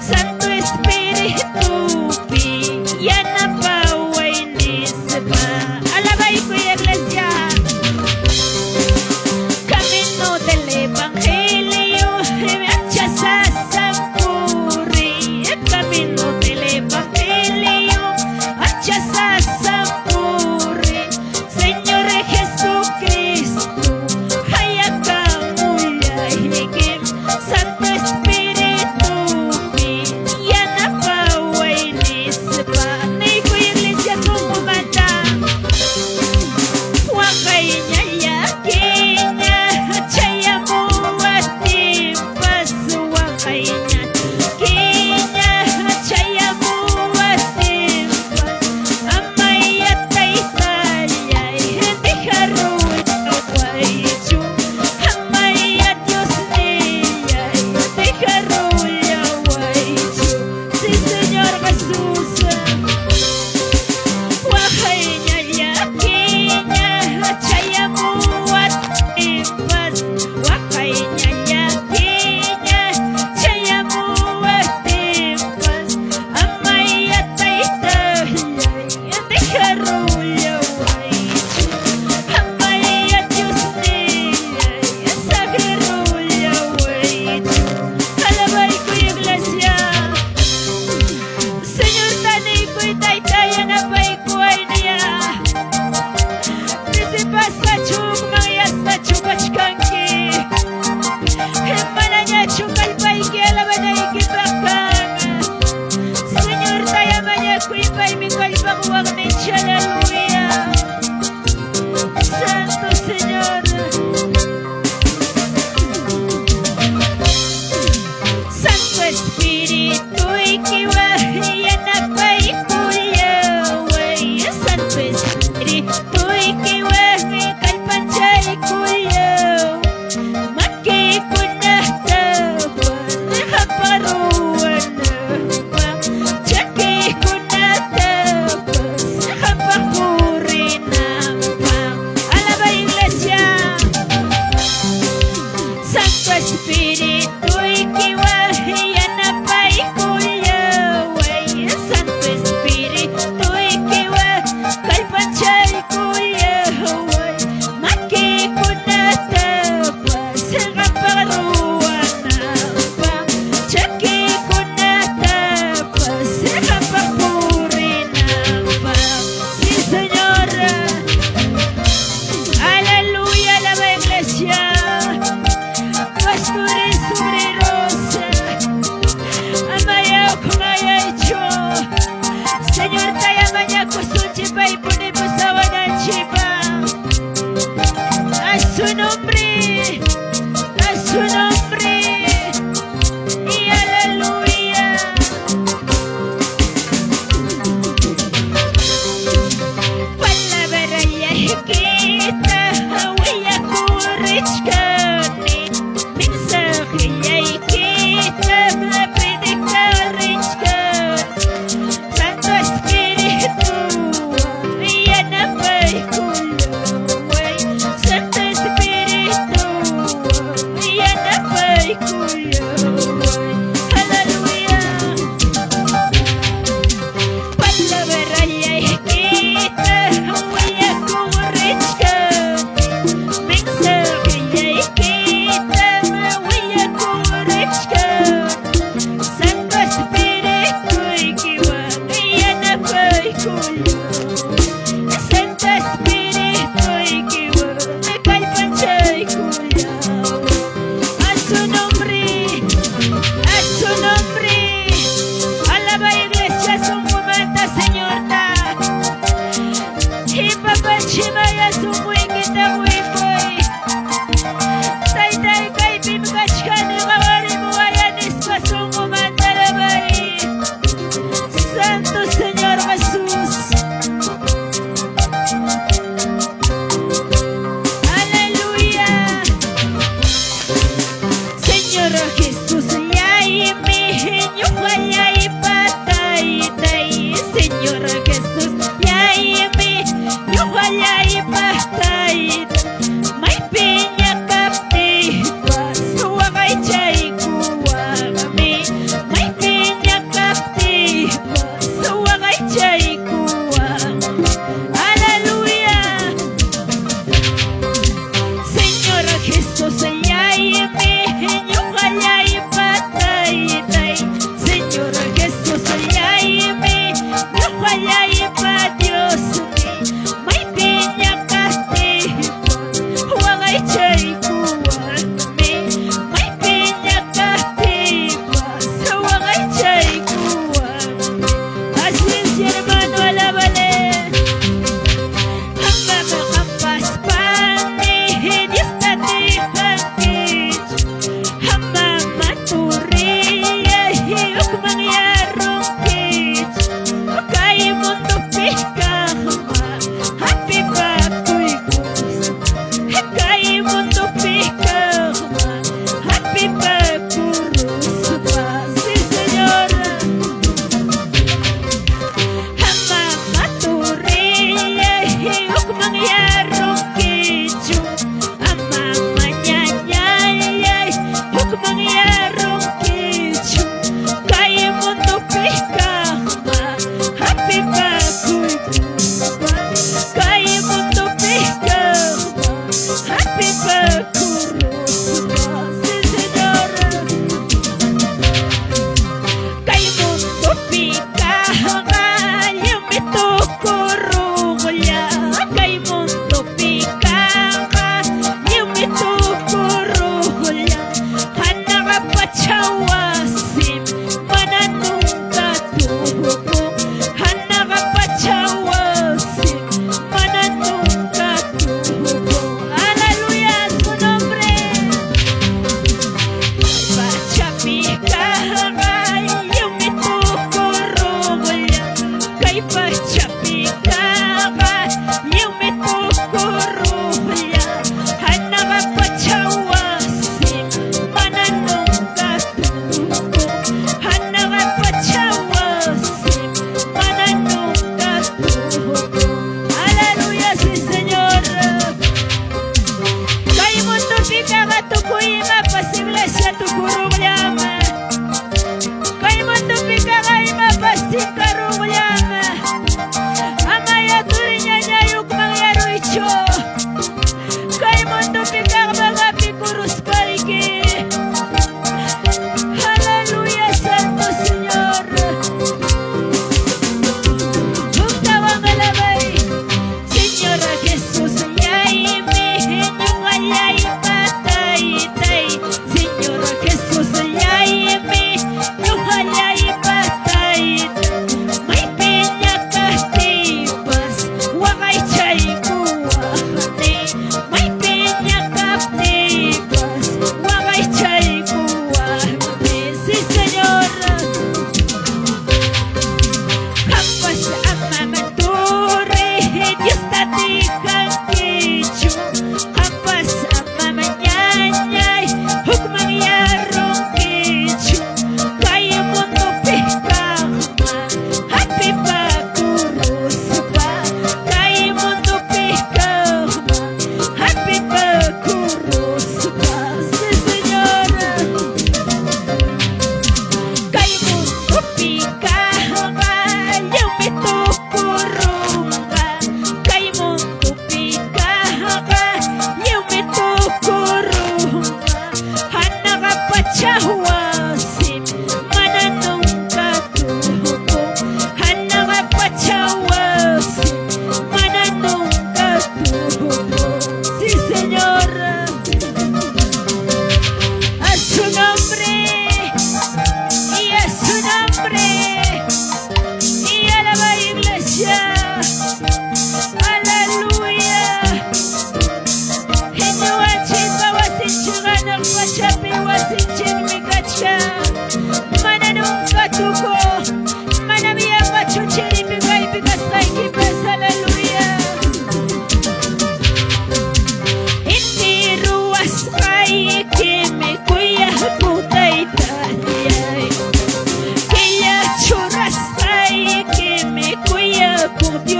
Santo Espíritu, Yana Paway Guarniche, aleluya. Santo Señor. Santo Espíritu y que vaya na paikuya, wey. Santo Espíritu y que vaya kalpancha kuya. Maki kunata pa haparuan pa. Chaki kunata pa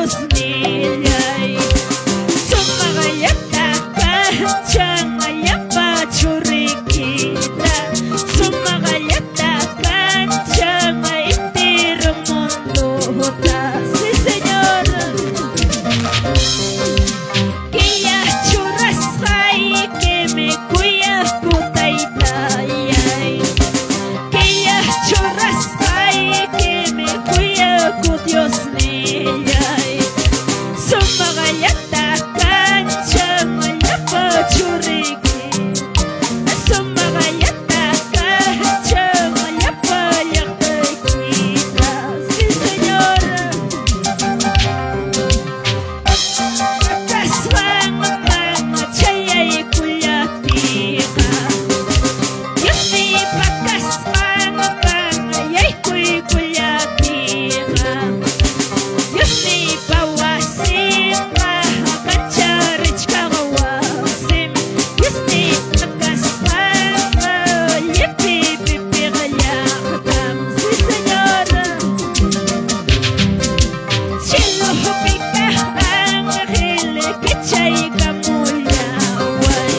Dios niyay sumagayata kanchang ayapa churikita sumagayata kanchang itirong mundo ta si Señor kaya churas ay que me cuya kutay tayay kaya churas ay que me cuya ku Dios niyay sumagayata kanchang ayapa churiki sumagayata kanchang ayapa yakita si Señor kaswang mga chayay kuyatika Diyos ni pakaswang mga yay kuy kuyatika Diyos ni pawasim makacharich kawasim Diyos ni pakaswang yipipipigayakam si Señor Silupika ang kilikichay kamulaway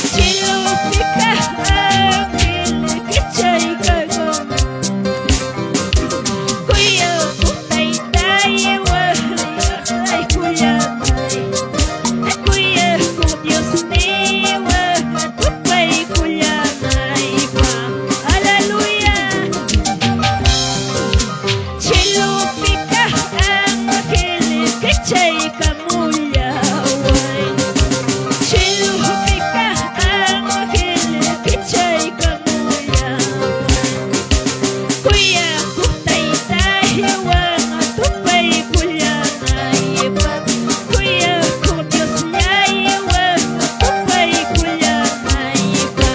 Silupika ang kilikichay kagom Kuya kutay tayo ay kuya ay kuya ku Diyos niwa tupay kuya ay pa Hallelujah Silupika ang kilikichay kamulaway Silupika ang kilikichay kamulaway Kuya kutay tayo tupay kuya ay pa Kuya ku Diyos niya tupay kuya ay pa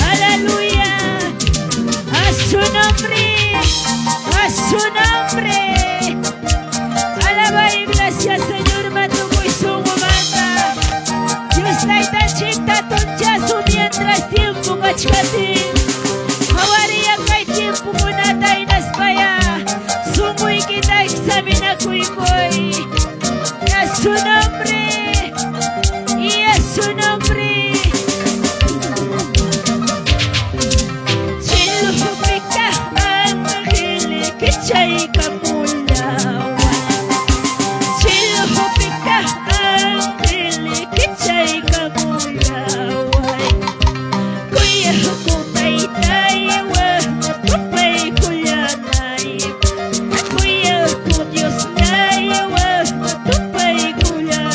Hallelujah A su nombre. Alaba iglesia, Señor, matuko isungumanda. Dios taita chita toncha su mientras tiempo kachkatin. Hawaria kay tiempo muna tayo naspaya. Sungoy kita examina kuy. A su nombre. Y a su nombre. Silupika ang kilikichay kamulawan Silupika ang kilikichay kamulawan Kuya kutay tayo tupay kuya nay Kuya ku Diyos tayo tupay kuya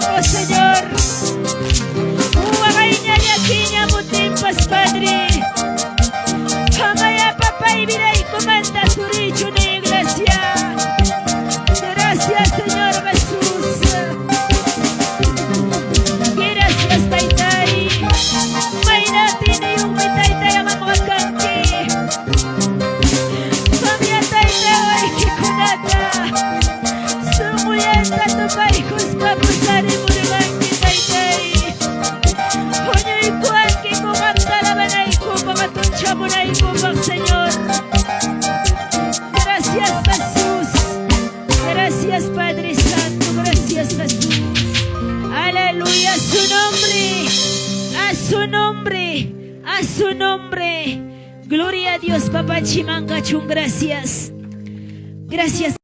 mo, Señor. Uwakay niya niya mutimpas, Padre. Hamaya papay binay kumanda turicho na iglesia. Gracias, Señor Jesús. Gracias, Taytay. May natin na yung may Taytay ang mga kangki. Pamya Taytay ay kikunata. Sumuyan na tumay kus papusari mo naman ki Taytay. Hunyo'y kuhan ki kumang dalaman ay kumang atunsya mo na ikumang Señor. Gracias, Jesús. Gracias, Padre Santo. Gracias, Jesús. Aleluya, a su nombre. A su nombre. A su nombre. Gloria a Dios, Papá Chimangachung. Gracias. Gracias,